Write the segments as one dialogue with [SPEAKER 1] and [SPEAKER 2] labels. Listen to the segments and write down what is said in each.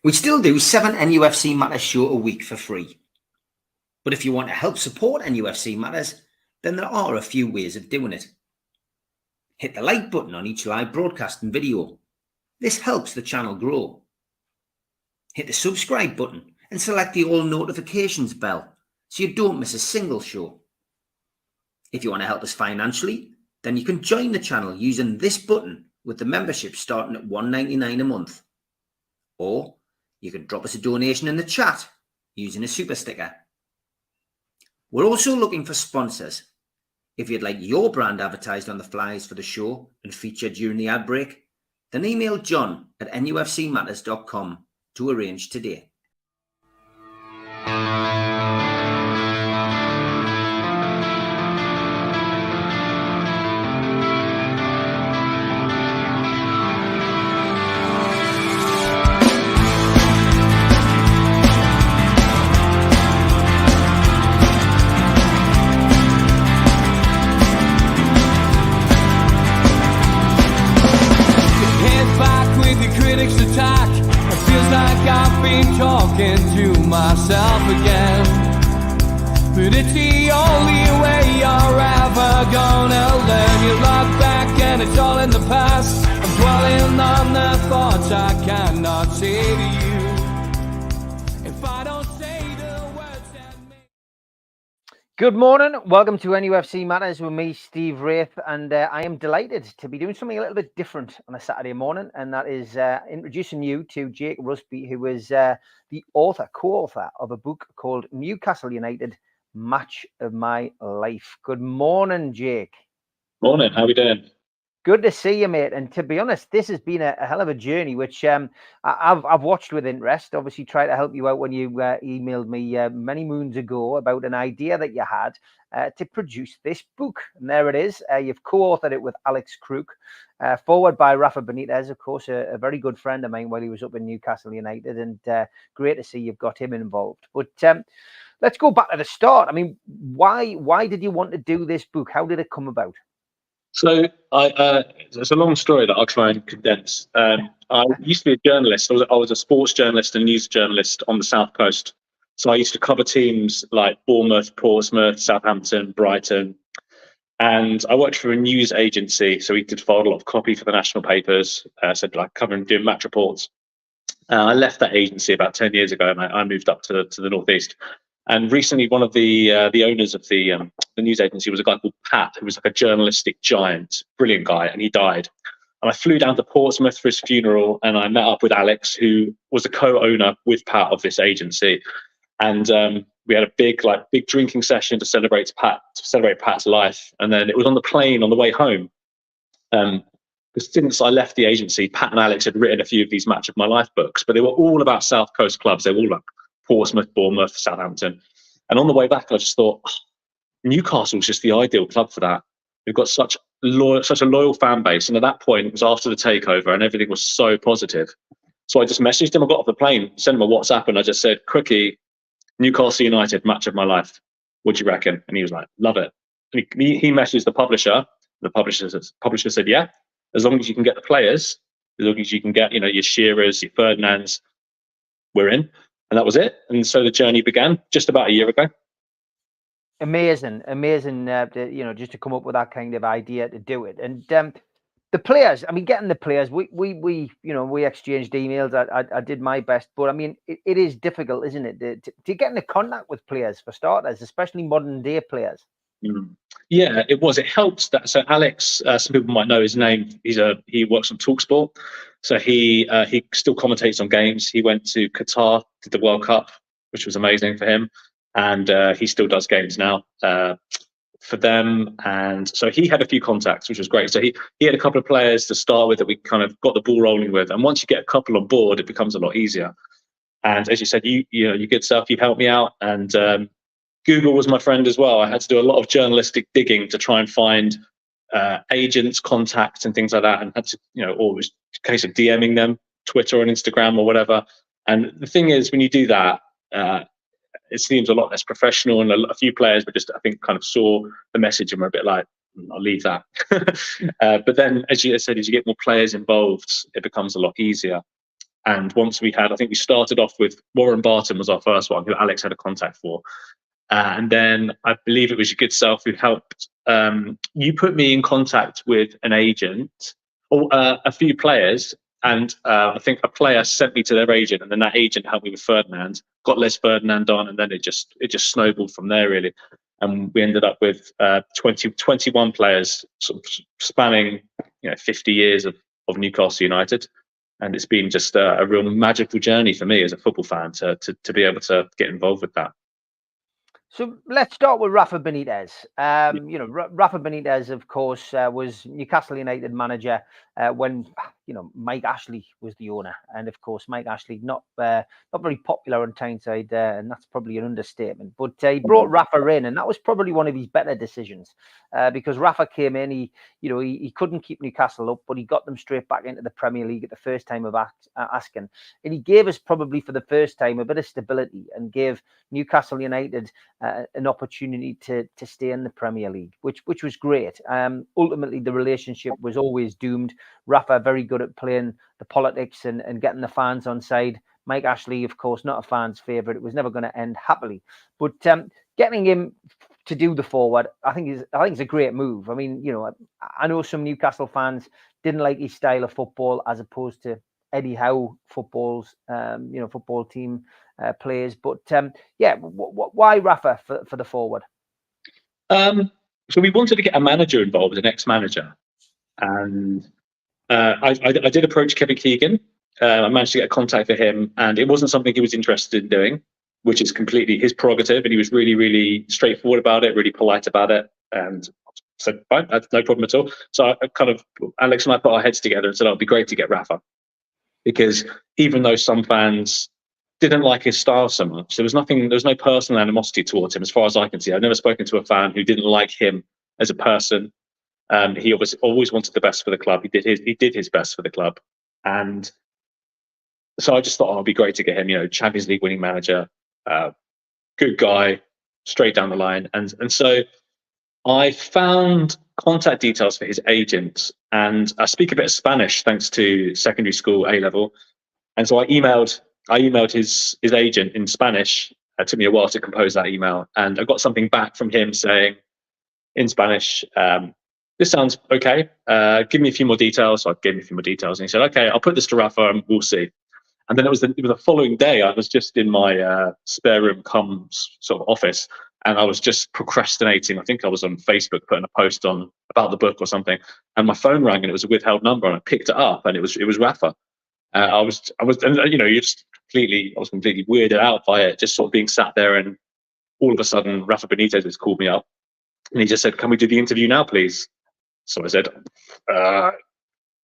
[SPEAKER 1] We still do 7 NUFC Matters show a week for free. But if you want to help support NUFC Matters, then there are a few ways of doing it. Hit the like button on each live broadcast and video. This helps the channel grow. Hit the subscribe button and select the all notifications bell so you don't miss a single show. If you want to help us financially, then you can join the channel using this button with the membership starting at $1.99 a month. Or you can drop us a donation in the chat using a super sticker. We're also looking for sponsors. If you'd like your brand advertised on the flyers for the show and featured during the ad break, then email John at nufcmatters.com to arrange today.
[SPEAKER 2] Talking to myself again, but it's the only way you're ever gonna learn. You look back and it's all in the past. I'm dwelling on the thoughts I cannot say to you if I don't say the words that make...
[SPEAKER 3] Good morning, welcome to NUFC Matters with me, Steve Wraith, and I am delighted to be doing something a little bit different on a Saturday morning, and that is introducing you to Jake Rusby, who is the co-author of a book called Newcastle United Match of My Life. Good morning, Jake.
[SPEAKER 4] Morning, how are we doing?
[SPEAKER 3] Good to see you, mate. And to be honest, this has been a hell of a journey, which I've watched with interest. Obviously, tried to help you out when you emailed me many moons ago about an idea that you had to produce this book. And there it is. You've co-authored it with Alex Crook, forward by Rafa Benitez, of course, a very good friend of mine while he was up in Newcastle United. And great to see you've got him involved. But let's go back to the start. I mean, why did you want to do this book? How did it come about?
[SPEAKER 4] So it's a long story that I'll try and condense. I used to be a journalist. I was a sports journalist and news journalist on the South Coast. So I used to cover teams like Bournemouth, Portsmouth, Southampton, Brighton. And I worked for a news agency. So we did file a lot of copy for the national papers. So like covering, doing match reports. I left that agency about 10 years ago and I moved up to the Northeast. And recently, one of the owners of the news agency was a guy called Pat, who was like a journalistic giant, brilliant guy, and he died. And I flew down to Portsmouth for his funeral, and I met up with Alex, who was the co-owner with Pat of this agency. And we had a big drinking session to celebrate Pat's life. And then it was on the plane on the way home. Because since I left the agency, Pat and Alex had written a few of these Match of My Life books, but they were all about South Coast clubs. They were all like Portsmouth, Bournemouth, Southampton. And on the way back, I just thought, Newcastle's just the ideal club for that. We've got such a loyal fan base. And at that point, it was after the takeover and everything was so positive. So I just messaged him. I got off the plane, sent him a WhatsApp, and I just said, quickie, Newcastle United, Match of My Life. What do you reckon? And he was like, love it. And he messaged the publisher. The publisher said, yeah, as long as you can get the players, as long as you can get, your Shearers, your Ferdinands, we're in. And that was it. And so the journey began just about a year ago.
[SPEAKER 3] Amazing. Just to come up with that kind of idea to do it. And the players, I mean, getting the players, we exchanged emails. I did my best, but I mean, it is difficult, isn't it, to get into contact with players for starters, especially modern day players.
[SPEAKER 4] Yeah, it was. It helped that. So Alex, some people might know his name. He works on TalkSport. So he still commentates on games. He went to Qatar, did the World Cup, which was amazing for him, and he still does games now for them. And so he had a few contacts, which was great. So he had a couple of players to start with that we kind of got the ball rolling with. And once you get a couple on board, it becomes a lot easier. And as you said, you good stuff. You've helped me out, and Google was my friend as well. I had to do a lot of journalistic digging to try and find agents, contacts, and things like that. And had to, or it was a case of DMing them, Twitter or Instagram or whatever. And the thing is, when you do that, it seems a lot less professional. And a few players were just, I think, kind of saw the message and were a bit like, I'll leave that. But then, as you said, as you get more players involved, it becomes a lot easier. And once we had, I think we started off with Warren Barton was our first one, who Alex had a contact for. And then I believe it was your good self who helped. You put me in contact with an agent or a few players. And I think a player sent me to their agent, and then that agent helped me with Ferdinand, got Les Ferdinand on, and then it just snowballed from there, really. And we ended up with 21 players sort of spanning 50 years of Newcastle United. And it's been just a real magical journey for me as a football fan to be able to get involved with that.
[SPEAKER 3] So let's start with Rafa Benitez. Rafa Benitez, of course, was Newcastle United manager when Mike Ashley was the owner, and of course Mike Ashley not very popular on Tyneside, and that's probably an understatement. But he brought Rafa in, and that was probably one of his better decisions because Rafa came in. He couldn't keep Newcastle up, but he got them straight back into the Premier League at the first time of asking, and he gave us probably for the first time a bit of stability and gave Newcastle United an opportunity to stay in the Premier League, which was great. Ultimately, the relationship was always doomed. Rafa very good at playing the politics and getting the fans on side. Mike Ashley, of course, not a fan's favourite. It was never going to end happily. But getting him to do the forward, I think it's a great move. I mean, I know some Newcastle fans didn't like his style of football as opposed to Eddie Howe football team players. But why Rafa for the forward?
[SPEAKER 4] So we wanted to get a manager involved, an ex-manager, and I did approach Kevin Keegan. I managed to get a contact for him, and it wasn't something he was interested in doing, which is completely his prerogative. And he was really, really straightforward about it, really polite about it, and said, "Fine, that's no problem at all." So Alex and I put our heads together and said, "Oh, it'd be great to get Rafa," because even though some fans didn't like his style so much, there was no personal animosity towards him, as far as I can see. I've never spoken to a fan who didn't like him as a person. He always wanted the best for the club. He did his best for the club, and so I just thought, it'd be great to get him. Champions League winning manager, good guy, straight down the line, and so I found contact details for his agent, and I speak a bit of Spanish thanks to secondary school A level, and so I emailed his agent in Spanish. It took me a while to compose that email, and I got something back from him saying in Spanish, "This sounds okay. Give me a few more details." So I gave him a few more details, and he said, "Okay, I'll put this to Rafa, and we'll see." And then it was the following day. I was just in my spare room, sort of office, and I was just procrastinating. I think I was on Facebook putting a post on about the book or something, and my phone rang, and it was a withheld number, and I picked it up, and it was Rafa. I was completely weirded out by it, just sort of being sat there, and all of a sudden Rafa Benitez has called me up, and he just said, "Can we do the interview now, please?" So I said,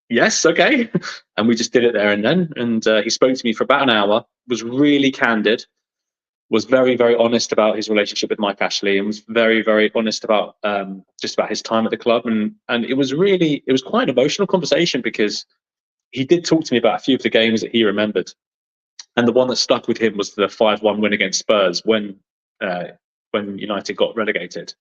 [SPEAKER 4] "Yes, okay." And we just did it there and then. And he spoke to me for about an hour, was really candid, was very, very honest about his relationship with Mike Ashley, and was very, very honest about just about his time at the club. And it was quite an emotional conversation, because he did talk to me about a few of the games that he remembered. And the one that stuck with him was the 5-1 win against Spurs when United got relegated.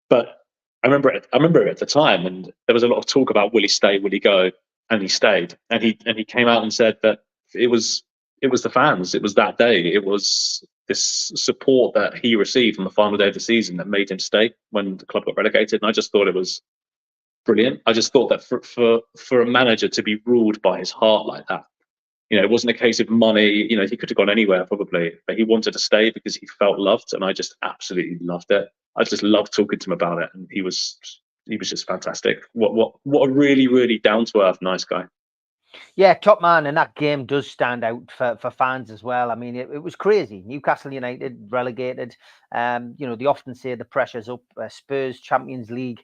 [SPEAKER 4] But I remember it at the time, and there was a lot of talk about will he stay, will he go, and he stayed. And he came out and said that it was the fans, it was that day, it was this support that he received on the final day of the season that made him stay when the club got relegated. And I just thought it was brilliant. I just thought that for a manager to be ruled by his heart like that, it wasn't a case of money. He could have gone anywhere probably, but he wanted to stay because he felt loved, and I just absolutely loved it. I just loved talking to him about it, and he was just fantastic. What a really, really down to earth, nice guy.
[SPEAKER 3] Yeah, top man, and that game does stand out for fans as well. I mean, it was crazy. Newcastle United relegated. They often say the pressure's up. Spurs Champions League.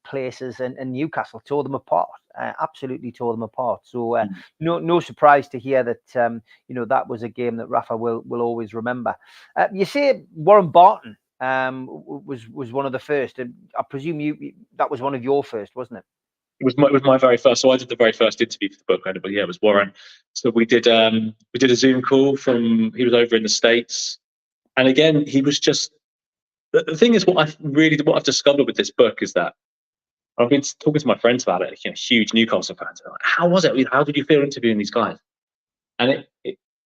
[SPEAKER 3] Places, and Newcastle tore them apart. Absolutely tore them apart. So no surprise to hear that that was a game that Rafa will always remember. You say Warren Barton was one of the first, and I presume that was one of your first, wasn't it?
[SPEAKER 4] It was my very first. So I did the very first interview for the book, but yeah, it was Warren. So we did a Zoom call he was over in the States, and again he was just. The thing is, what I've discovered with this book is that I've been talking to my friends about it, huge Newcastle fans. Like, how was it? How did you feel interviewing these guys? And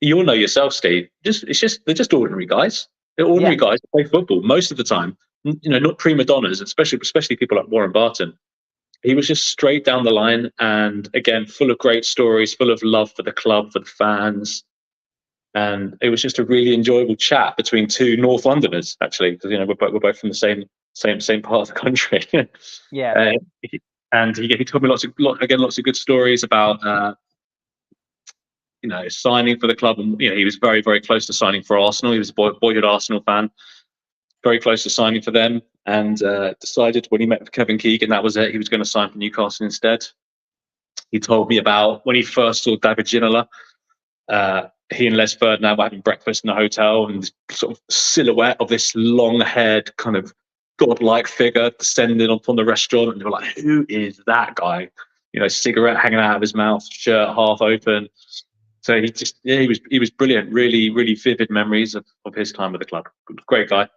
[SPEAKER 4] you all know yourself, Steve. They're just ordinary guys. They're ordinary guys who play football most of the time. Not prima donnas, especially people like Warren Barton. He was just straight down the line, and again, full of great stories, full of love for the club, for the fans. And it was just a really enjoyable chat between two North Londoners, actually, because we're both from the same part of the country.
[SPEAKER 3] Yeah.
[SPEAKER 4] And he told me lots of good stories about signing for the club, and he was very, very close to signing for Arsenal. He was a boyhood Arsenal fan, very close to signing for them, and decided when he met with Kevin Keegan, that was it. He was going to sign for Newcastle instead. He told me about when he first saw David Ginola. He and Les Ferdinand were having breakfast in a hotel, and this sort of silhouette of this long-haired kind of godlike figure descending upon the restaurant, and they were like, "Who is that guy?" Cigarette hanging out of his mouth, shirt half open. So he was brilliant. Really, really vivid memories of his time with the club. Great guy.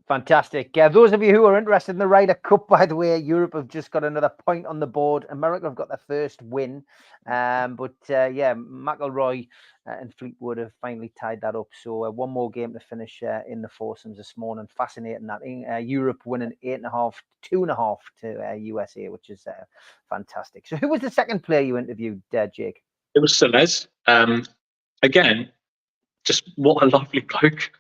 [SPEAKER 3] Fantastic. Those of you who are interested in the Ryder Cup, by the way, Europe have just got another point on the board. America have got their first win. McIlroy and Fleetwood have finally tied that up. So one more game to finish in the foursomes this morning. Fascinating that. Europe winning 8.5, 2.5 to USA, which is fantastic. So who was the second player you interviewed, Jake?
[SPEAKER 4] It was Celez. Again, just what a lovely bloke.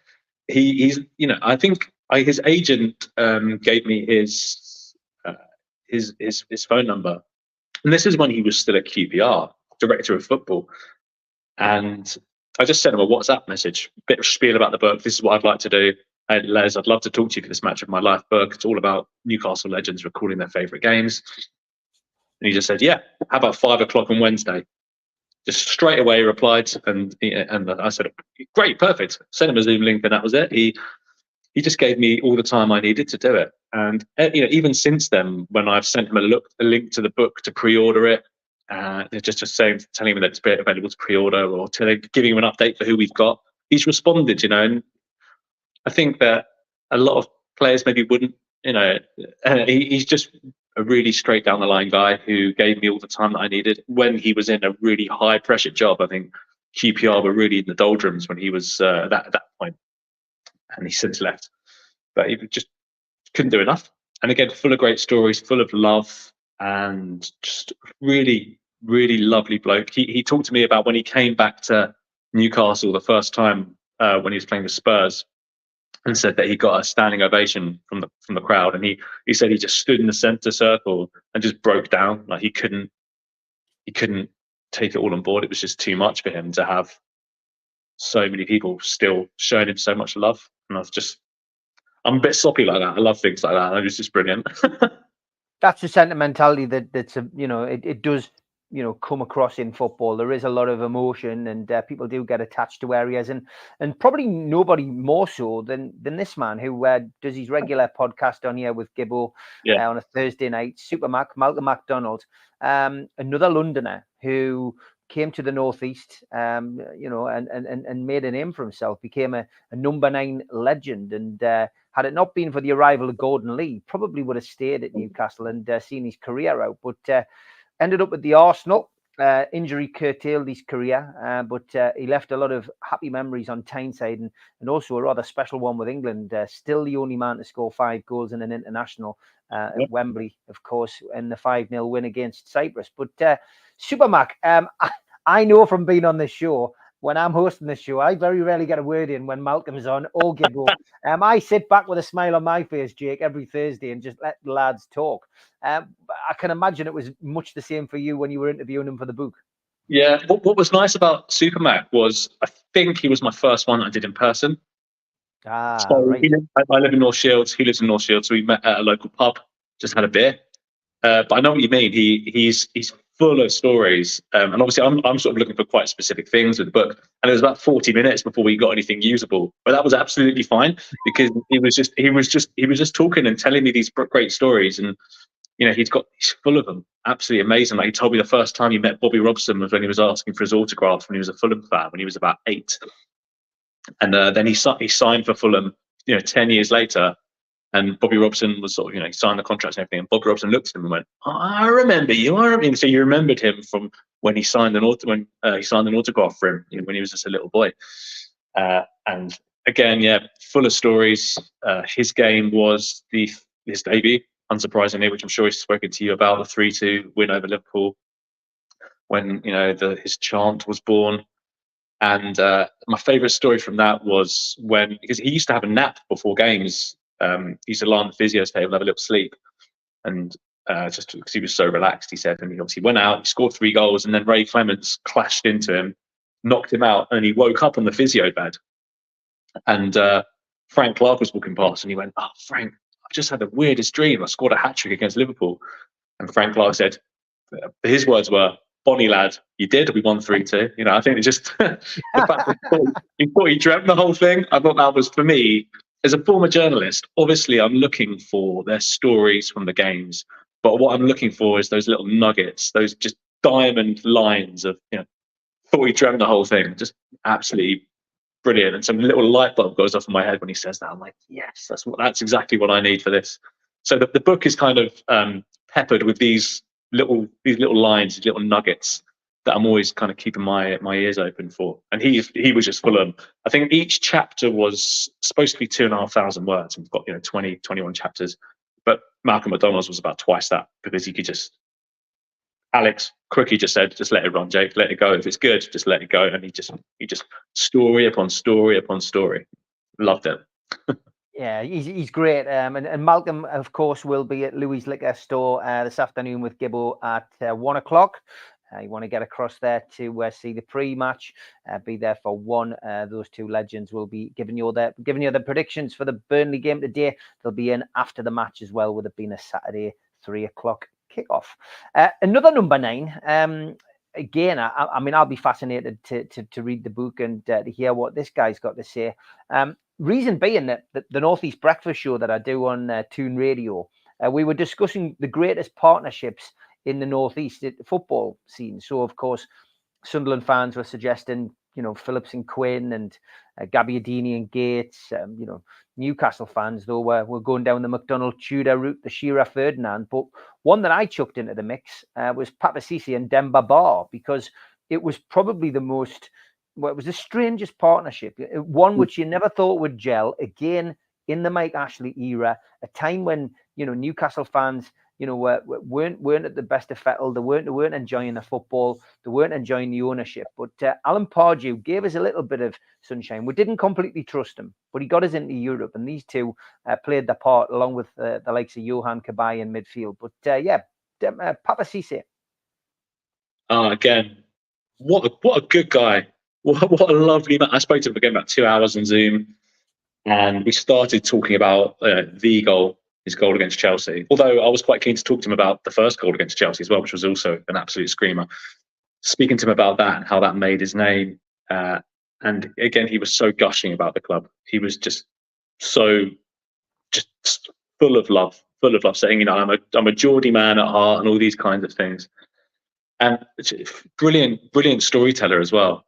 [SPEAKER 4] He's I think his agent gave me his phone number, and this is when he was still at QPR, director of football. And I just sent him a WhatsApp message, bit of spiel about the book. This is what I'd like to do. Hey, Les, I'd love to talk to you for this Match of My Life book. It's all about Newcastle legends recalling their favourite games. And he just said, "Yeah, how about 5 o'clock on Wednesday?" Just straight away replied, and I said, "Great, perfect." Sent him a Zoom link, and that was it. He just gave me all the time I needed to do it. And even since then, when I've sent him a link to the book to pre-order it, telling him that it's available to pre-order, or giving him an update for who we've got, he's responded. And I think that a lot of players maybe wouldn't. He's just a really straight down the line guy who gave me all the time that I needed when he was in a really high pressure job. I think QPR were really in the doldrums when he was at that point, and he's since left. But he just couldn't do enough. And again, full of great stories, full of love, and just really, really lovely bloke. He talked to me about when he came back to Newcastle the first time when he was playing with Spurs, and said that he got a standing ovation from the crowd. And he said he just stood in the centre circle and just broke down. Like he couldn't take it all on board. It was just too much for him to have so many people still showing him so much love. And I'm a bit soppy like that. I love things like that. It was just brilliant.
[SPEAKER 3] That's the sentimentality that's it does come across in football. There is a lot of emotion, and people do get attached to areas, and probably nobody more so than this man who does his regular podcast on here with Gibbo on a Thursday night. Malcolm MacDonald, another Londoner who came to the Northeast, and made a name for himself, became a number 9 legend, and had it not been for the arrival of Gordon Lee, probably would have stayed at Newcastle and seen his career out, but ended up at the Arsenal. Injury curtailed his career, but he left a lot of happy memories on Tyneside, and also a rather special one with England. Still the only man to score 5 goals in an international at Wembley, of course, in the 5-0 win against Cyprus. But Super Mac, I know from being on this show, when I'm hosting this show, I very rarely get a word in when Malcolm's on or Gibbo. I sit back with a smile on my face, Jake, every Thursday and just let the lads talk. I can imagine it was much the same for you when you were interviewing him for the book.
[SPEAKER 4] Yeah, what was nice about Super Mac was I think he was my first one that I did in person.
[SPEAKER 3] Right.
[SPEAKER 4] I live in North Shields. He lives in North Shields, so we met at a local pub, just had a beer. But I know what you mean. He's full of stories, and obviously I'm sort of looking for quite specific things with the book. And it was about 40 minutes before we got anything usable, but that was absolutely fine because he was just talking and telling me these great stories, and he's full of them. Absolutely amazing. Like he told me the first time he met Bobby Robson was when he was asking for his autograph when he was a Fulham fan when he was about 8, and then he signed for Fulham 10 years later. And Bobby Robson was sort of, he signed the contracts and everything. And Bobby Robson looked at him and went, oh, I remember you. I remember you. So you remembered him from when he signed an autograph for him when he was just a little boy. And again, yeah, full of stories. His game was his debut, unsurprisingly, which I'm sure he's spoken to you about, the 3-2 win over Liverpool, when his chant was born. And my favourite story from that was because he used to have a nap before games. He used to lie on the physio's table and have a little sleep, and just because he was so relaxed, he said. And he obviously went out, he scored 3 goals, and then Ray Clements clashed into him, knocked him out, and he woke up on the physio bed. And Frank Clark was walking past, and he went, "Oh, Frank, I've just had the weirdest dream. I scored a hat-trick against Liverpool." And Frank Clark said, his words were, "Bonnie lad, you did. We won 3-2." I think it's just the fact that he thought he dreamt the whole thing. I thought that was, for me, as a former journalist, obviously I'm looking for their stories from the games, but what I'm looking for is those little nuggets, those just diamond lines of, thought he dreamt the whole thing. Just absolutely brilliant. And some little light bulb goes off in my head when he says that. I'm like, yes, that's exactly what I need for this. So the book is kind of peppered with these little lines, these little nuggets that I'm always kind of keeping my ears open for. And he was just full of them. I think each chapter was supposed to be 2,500 words, and we've got 21 chapters. But Malcolm McDonald's was about twice that, because he could just, Alex Crookie just said, just let it run, Jake, let it go. If it's good, just let it go. And he just story upon story upon story. Loved it.
[SPEAKER 3] Yeah, he's great. And Malcolm, of course, will be at Louis' Liquor Store this afternoon with Gibbo at 1 o'clock. You want to get across there to see the pre-match, be there for 1. Those two legends will be giving you the predictions for the Burnley game today. They'll be in after the match as well, with it being a Saturday 3 o'clock kickoff. Another number 9. Again, I mean, I'll be fascinated to read the book and to hear what this guy's got to say. Reason being that the Northeast Breakfast Show that I do on Tyne Radio, we were discussing the greatest partnerships in the Northeast football scene. So, of course, Sunderland fans were suggesting, Phillips and Quinn, and Gabbiadini and Gates. Newcastle fans, though, were going down the McDonald Tudor route, the Shearer Ferdinand. But one that I chucked into the mix was Papasisi and Demba Ba, because it was probably it was the strangest partnership, one which you never thought would gel. Again, in the Mike Ashley era, a time when Newcastle fans weren't at the best of fettle. They weren't enjoying the football. They weren't enjoying the ownership. But Alan Pardew gave us a little bit of sunshine. We didn't completely trust him, but he got us into Europe, and these two played their part along with the likes of Johan Cabaye in midfield. But Papasisi.
[SPEAKER 4] Again, what a good guy. What a lovely man. I spoke to him again about 2 hours on Zoom, and we started talking about his goal against Chelsea. Although I was quite keen to talk to him about the first goal against Chelsea as well, which was also an absolute screamer. Speaking to him about that and how that made his name. And again, he was so gushing about the club. He was just full of love, saying, I'm a Geordie man at heart, and all these kinds of things. And brilliant storyteller as well.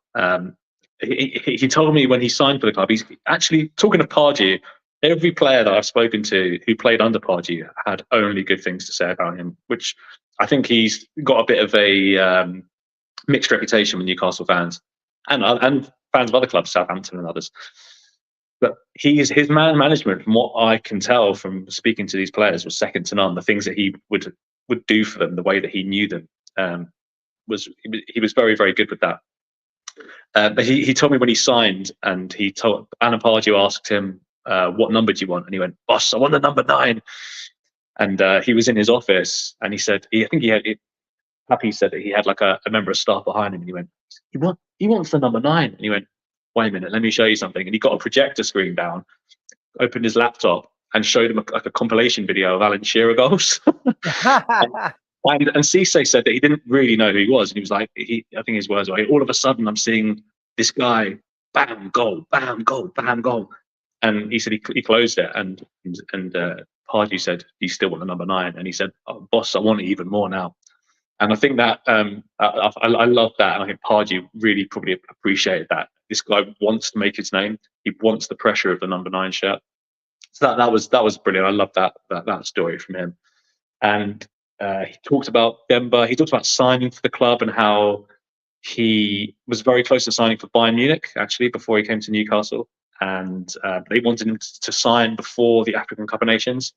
[SPEAKER 4] He told me when he signed for the club, he's actually, talking of Pardew, every player that I've spoken to who played under Pardew had only good things to say about him, which I think he's got a bit of a mixed reputation with Newcastle fans and fans of other clubs, Southampton and others. But his man management, from what I can tell from speaking to these players, was second to none. The things that he would do for them, the way that he knew them, he was very, very good with that. But he told me when he signed, and he told Alan Pardew asked him, what number do you want? And he went, "Boss, I want the number 9." And he was in his office, and he said, Happy said that he had like a member of staff behind him, and he went, he wants the number 9. And he went, "Wait a minute, let me show you something." And he got a projector screen down, opened his laptop, and showed him a compilation video of Alan Shearer goals. And Cisse said that he didn't really know who he was, and he was like, I think his words were, "All of a sudden, I'm seeing this guy, bam, goal, bam, goal, bam, goal." And he said he closed it, and Pardew said, "Do you still want the number 9?" And he said, "Oh, boss, I want it even more now." And I think that I love that, and I think Pardew really probably appreciated that. This guy wants to make his name. He wants the pressure of the number 9 shirt. So that was brilliant. I love that story from him. And he talked about Demba. He talked about signing for the club and how he was very close to signing for Bayern Munich actually before he came to Newcastle. And they wanted him to sign before the African Cup of Nations,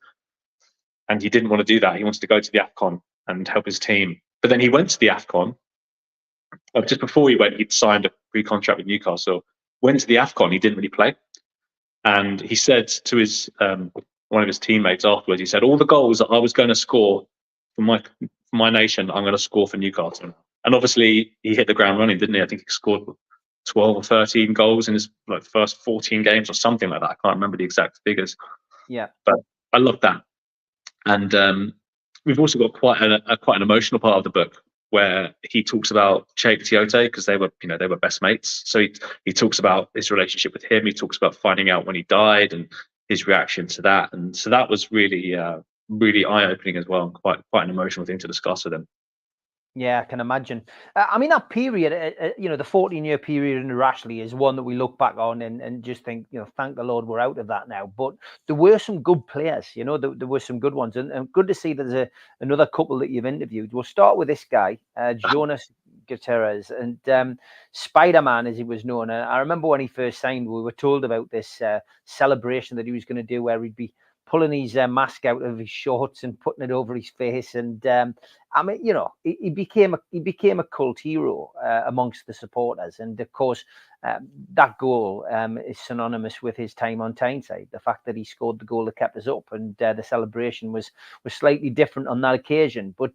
[SPEAKER 4] and he didn't want to do that. He wanted to go to the AFCON and help his team. But then he went to the AFCON. Just before he went, he'd signed a pre-contract with Newcastle. Went to the AFCON, he didn't really play. And he said to his one of his teammates afterwards, he said, all the goals that I was going to score for my nation, I'm going to score for Newcastle. And obviously he hit the ground running, didn't he? I think he scored 12 or 13 goals in his first 14 games or something like that. I can't remember the exact figures.
[SPEAKER 3] Yeah.
[SPEAKER 4] But I love that. And we've also got quite an emotional part of the book where he talks about Che Tiote, because they were best mates. So he talks about his relationship with him. He talks about finding out when he died and his reaction to that. And so that was really really eye-opening as well, and quite an emotional thing to discuss with him.
[SPEAKER 3] Yeah, I can imagine. I mean, that period, the 14-year period in Rashley is one that we look back on and just think, thank the Lord we're out of that now. But there were some good players, there were some good ones. And good to see there's another couple that you've interviewed. We'll start with this guy, Jonas Gutierrez, and Spider-Man, as he was known. And I remember when he first signed, we were told about this celebration that he was going to do where he'd be pulling his mask out of his shorts and putting it over his face. And I mean, he became a cult hero amongst the supporters. And of course, that goal is synonymous with his time on Tyneside. The fact that he scored the goal that kept us up, and the celebration was slightly different on that occasion. But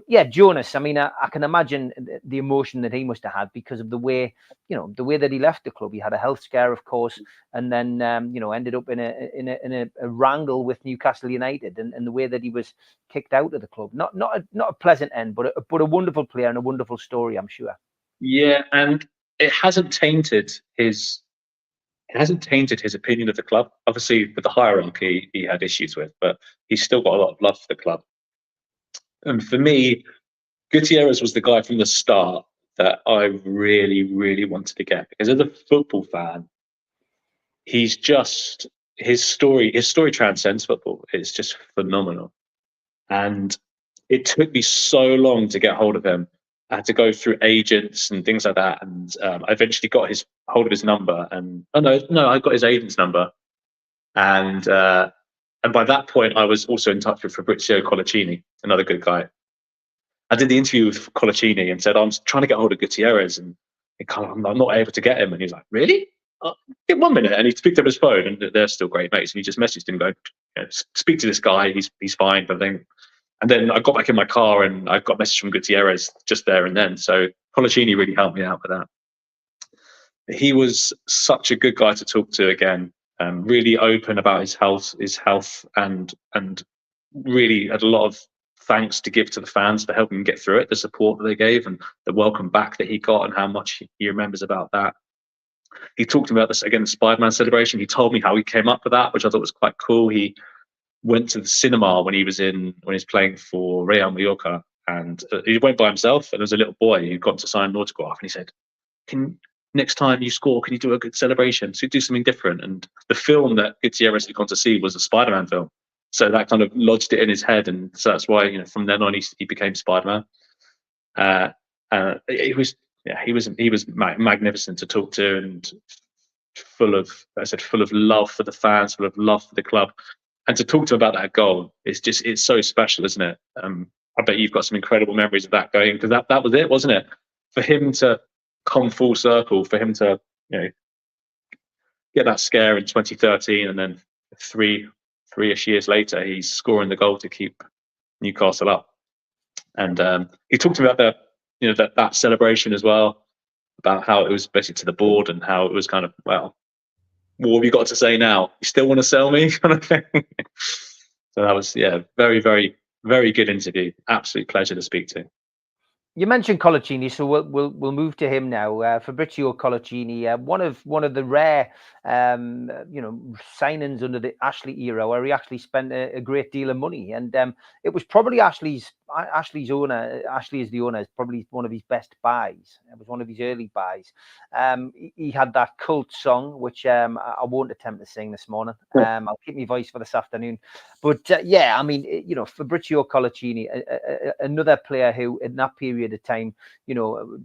[SPEAKER 3] yeah, Jonas, I mean, I can imagine the emotion that he must have had because of the way that he left the club. He had a health scare, of course, and then ended up in a wrangle with Newcastle United, and the way that he was kicked out of the club. Not a pleasant end, but a wonderful player and a wonderful story, I'm sure.
[SPEAKER 4] Yeah, and it hasn't tainted his opinion of the club. Obviously, with the hierarchy he had issues with, but he's still got a lot of love for the club. And for me, Gutierrez was the guy from the start that I really, really wanted to get, because as a football fan, his story transcends football. It's just phenomenal. And it took me so long to get hold of him. I had to go through agents and things like that, and I eventually got hold of his number. And I got his agent's number, and by that point, I was also in touch with Fabrizio Colaccini, another good guy. I did the interview with Colaccini and said, I'm trying to get hold of Gutierrez, and I'm not able to get him. And he's like, really? Give 1 minute. And he picked up his phone, and they're still great mates. And he just messaged him going, speak to this guy. He's fine. But then, and then I got back in my car and I got a message from Gutierrez just there and then. So Colaccini really helped me out with that. He was such a good guy to talk to again. Really open about his health, and really had a lot of thanks to give to the fans for helping him get through it, the support that they gave and the welcome back that he got, and how much he remembers about that. He talked about this again, the Spider-Man celebration. He told me how he came up with that, which I thought was quite cool. He went to the cinema when he was playing for Real Mallorca, and he went by himself, and there was a little boy who got to sign an autograph, and he said, next time you score, can you do a good celebration? So do something different. And the film that Gutierrez had gone to see was a Spider-Man film. So that kind of lodged it in his head. And so that's why, from then on, he became Spider-Man. He was magnificent to talk to, and full of love for the fans, full of love for the club. And to talk to him about that goal, it's so special, isn't it? I bet you've got some incredible memories of that going, because that was it, wasn't it? For him to come full circle, for him to get that scare in 2013, and then three-ish years later, he's scoring the goal to keep Newcastle up. And he talked about that celebration as well, about how it was basically to the board, and how it was kind of, well, what have you got to say now? You still want to sell me, kind of thing. So that was, very, very, very good interview. Absolute pleasure to speak to.
[SPEAKER 3] You mentioned Colaccini, so we'll move to him now. Fabrizio Colaccini, one of the rare signings under the Ashley era, where he actually spent a great deal of money, and it was probably Ashley's Ashley is the owner, is probably one of his best buys. It was one of his early buys. He had that cult song, which I won't attempt to sing this morning. I'll keep my voice for this afternoon. But yeah, I mean, Fabrizio Colaccini, another player who in that period of time,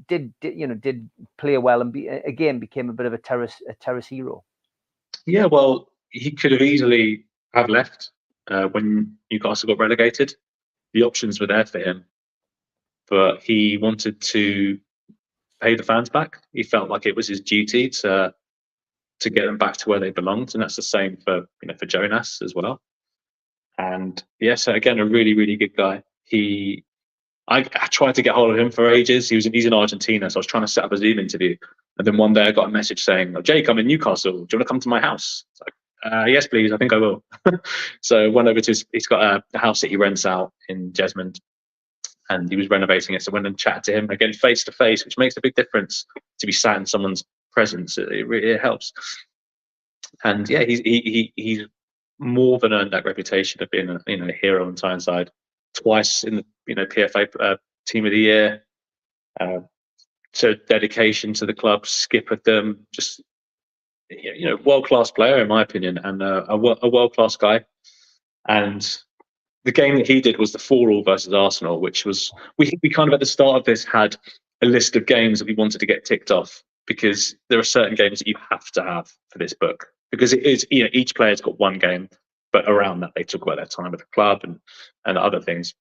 [SPEAKER 3] did play well and became a bit of a terrace hero.
[SPEAKER 4] Yeah, well, he could have easily have left when Newcastle got relegated. The options were there for him, but he wanted to pay the fans back. He felt like it was his duty to get them back to where they belonged, and that's the same for for Jonas as well. And yeah, so again, a really, really good guy. I tried to get hold of him for ages. He's in Argentina, so I was trying to set up a Zoom interview. And then one day I got a message saying, "Oh, Jake, I'm in Newcastle. Do you want to come to my house?" It's like, yes, please. I think I will. So I went over to he's got a house that he rents out in Jesmond, and he was renovating it. So I went and chatted to him again face to face, which makes a big difference to be sat in someone's presence. It really helps. And yeah, he's more than earned that reputation of being a hero on Tyneside. Twice in the PFA Team of the Year. So dedication to the club, skippered them, just world class player in my opinion, and a world class guy. And the game that he did was the 4-4 versus Arsenal, which was we kind of at the start of this had a list of games that we wanted to get ticked off, because there are certain games that you have to have for this book, because it is each player's got one game, but around that they talk about their time at the club and other things.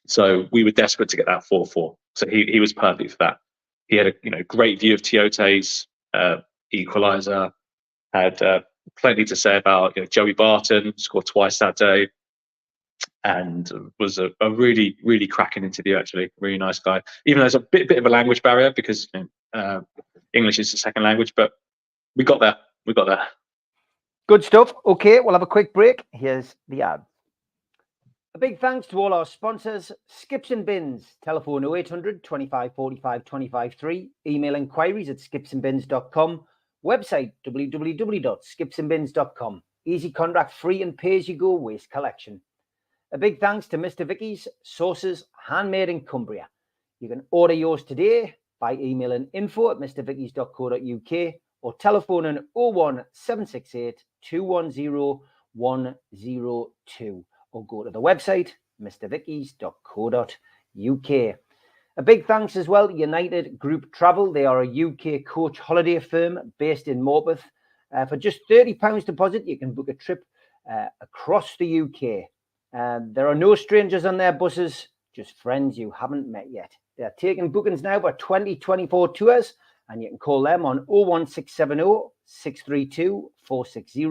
[SPEAKER 4] So we were desperate to get that 4-4. So he was perfect for that. He had a great view of Tiote's equaliser. Had plenty to say about Joey Barton, scored twice that day, and was a really, really cracking interview. Actually, really nice guy. Even though there's a bit of a language barrier because English is the second language, but we got there. We got there.
[SPEAKER 3] Good stuff. Okay, we'll have a quick break. Here's the ad. A big thanks to all our sponsors: Skips and Bins, telephone 0800 25 45 25 3, email inquiries at skipsandbins.com, website www.skipsandbins.com, easy contract free and pay-as-you-go waste collection. A big thanks to Mr. Vicky's Sauces, handmade in Cumbria. You can order yours today by emailing info@mrvickies.co.uk or telephoning 01768 210 102. Or go to the website, mrvickies.co.uk. A big thanks as well to United Group Travel. They are a UK coach holiday firm based in Morpeth. For just £30 deposit, you can book a trip across the UK. There are no strangers on their buses, just friends you haven't met yet. They are taking bookings now for 2024 tours, and you can call them on 01670 632 460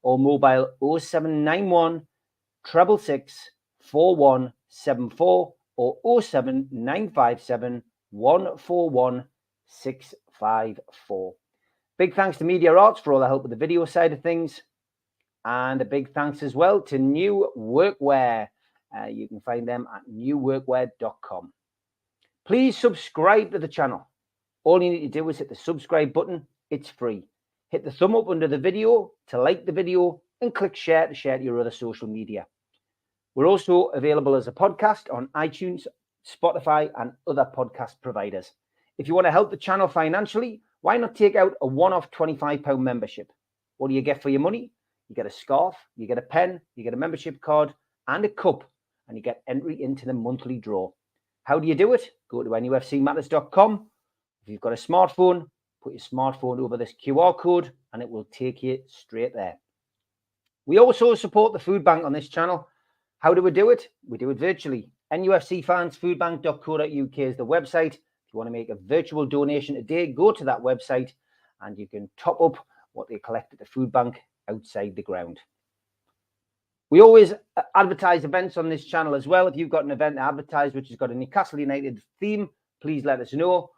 [SPEAKER 3] or mobile 0791 666 4174 or 07957 141 654. Big thanks to Media Arts for all the help with the video side of things. And a big thanks as well to New Workwear. You can find them at newworkwear.com. Please subscribe to the channel. All you need to do is hit the subscribe button. It's free. Hit the thumb up under the video to like the video and click share to share to your other social media. We're also available as a podcast on iTunes, Spotify, and other podcast providers. If you want to help the channel financially, why not take out a one-off £25 membership? What do you get for your money? You get a scarf, you get a pen, you get a membership card, and a cup, and you get entry into the monthly draw. How do you do it? Go to NUFCmatters.com. If you've got a smartphone, put your smartphone over this QR code, and it will take you straight there. We also support the food bank on this channel. How do we do it? We do it virtually. NUFCfansfoodbank.co.uk is the website. If you want to make a virtual donation today, go to that website and you can top up what they collect at the food bank outside the ground. We always advertise events on this channel as well. If you've got an event to advertise which has got a Newcastle United theme, please let us know.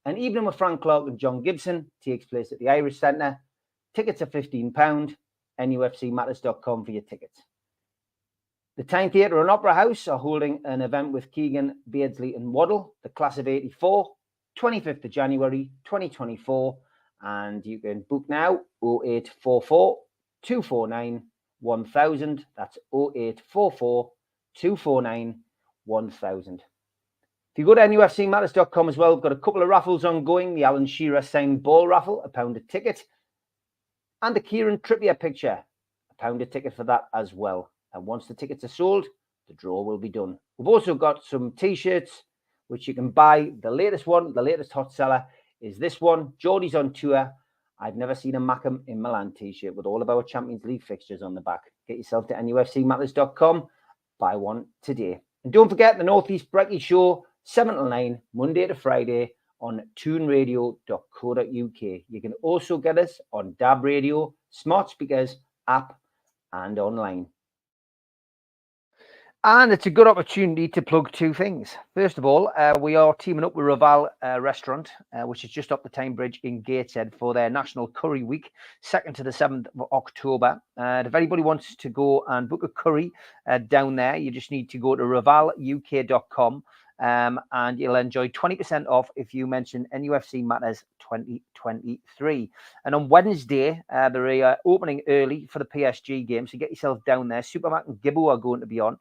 [SPEAKER 3] An evening with Frank Clark and John Gibson takes place at the Irish Centre. Tickets are £15. NUFCmatters.com for your tickets. The Tyne Theatre and Opera House are holding an event with Keegan, Beardsley and Waddle, the class of 84, 25th of January 2024. And you can book now 0844 249 1000. That's 0844 249 1,000. If you go to nufcmatters.com as well, we've got a couple of raffles ongoing. The Alan Shearer signed ball raffle, £1 a ticket. And the Kieran Trippier picture, £1 a ticket for that as well. And once the tickets are sold, the draw will be done. We've also got some T-shirts, which you can buy. The latest one, the latest hot seller is this one. Geordie's on tour. I've never seen a Mackem in Milan T-shirt with all of our Champions League fixtures on the back. Get yourself to nufcmatters.com. Buy one today. And don't forget the North East Brekkie Show, 7 till 9, Monday to Friday on tuneradio.co.uk. You can also get us on DAB Radio, smart speakers, app, and online. And it's a good opportunity to plug two things. First of all, we are teaming up with Raval Restaurant, which is just up the Tyne Bridge in Gateshead for their National Curry Week, 2nd to the 7th of October. If anybody wants to go and book a curry down there, you just need to go to ravaluk.com and you'll enjoy 20% off if you mention NUFC Matters 2023. And on Wednesday, they're opening early for the PSG game, so get yourself down there. Supermac and Gibbo are going to be on.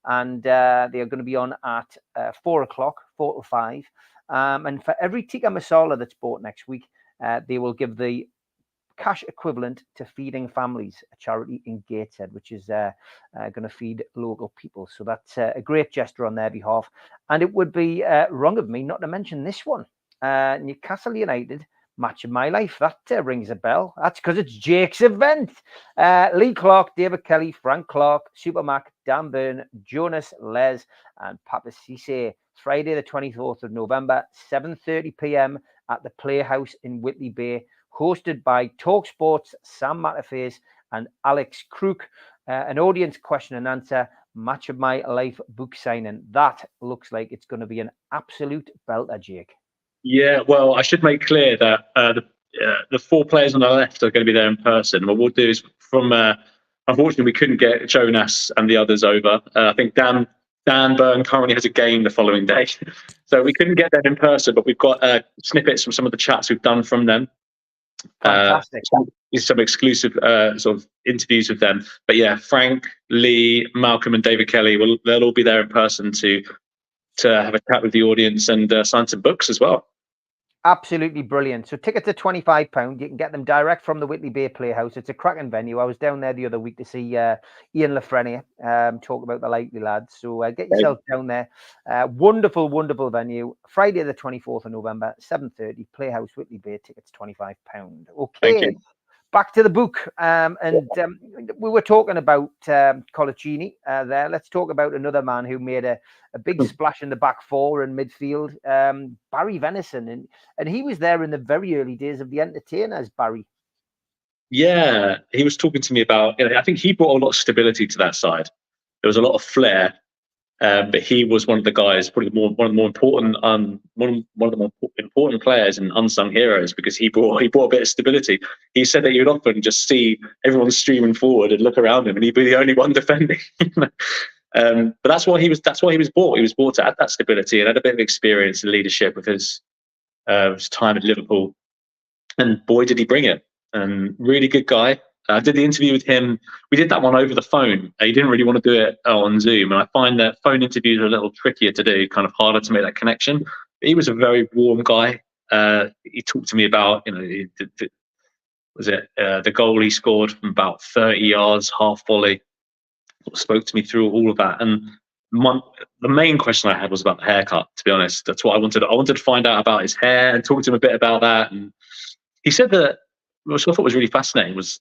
[SPEAKER 3] And they are going to be on at 4 o'clock, 4 to 5. And for every tikka masala that's bought next week, they will give the cash equivalent to Feeding Families, a charity in Gateshead, which is going to feed local people. So that's a great gesture on their behalf. And it would be wrong of me not to mention this one. Newcastle United, match of my life. That rings a bell. That's because it's Jake's event. Lee Clark, David Kelly, Frank Clark, Supermac, Dan Byrne, Jonas Les, and Papa Cisse. Friday, the 24th of November, 7:30 p.m. at the Playhouse in Whitley Bay, hosted by TalkSport's Sam Matterface and Alex Crook. An audience question and answer, match of my life book signing. That looks like it's going to be an absolute belter, Jake.
[SPEAKER 4] Yeah, well, I should make clear that the four players on the left are going to be there in person. What we'll do is, unfortunately, we couldn't get Jonas and the others over. I think Dan Byrne currently has a game the following day, so we couldn't get them in person. But we've got snippets from some of the chats we've done from them.
[SPEAKER 3] Fantastic.
[SPEAKER 4] Some exclusive sort of interviews with them. But yeah, Frank, Lee, Malcolm, and David Kelly they'll all be there in person to have a chat with the audience and sign some books as well.
[SPEAKER 3] Absolutely brilliant. So tickets are £25. You can get them direct from the Whitley Bay Playhouse. It's a cracking venue. I was down there the other week to see Ian Lafreniere talk about the Likely Lads. So get yourself down there. Wonderful, wonderful venue. Friday the 24th of November, 7:30, Playhouse, Whitley Bay. Tickets £25. Okay.
[SPEAKER 4] Thank you.
[SPEAKER 3] Back to the book. We were talking about Colaccini there. Let's talk about another man who made a big splash in the back four and midfield, Barry Venison. And he was there in the very early days of the Entertainers, Barry.
[SPEAKER 4] Yeah, he was talking to me about, I think he brought a lot of stability to that side. There was a lot of flair. But he was one of the guys, probably one of the more important, one of the more important players and unsung heroes, because he brought a bit of stability. He said that you'd often just see everyone streaming forward and look around him, and he'd be the only one defending. But that's why he was bought. He was bought to add that stability and had a bit of experience and leadership with his time at Liverpool. And boy, did he bring it! And really good guy. I did the interview with him. We did that one over the phone. He didn't really want to do it on Zoom. And I find that phone interviews are a little trickier to do, kind of harder to make that connection. But he was a very warm guy. He talked to me about, the goal he scored from about 30 yards, half volley. Spoke to me through all of that. And the main question I had was about the haircut, to be honest. That's what I wanted. I wanted to find out about his hair and talk to him a bit about that. And he said that, which I thought was really fascinating, was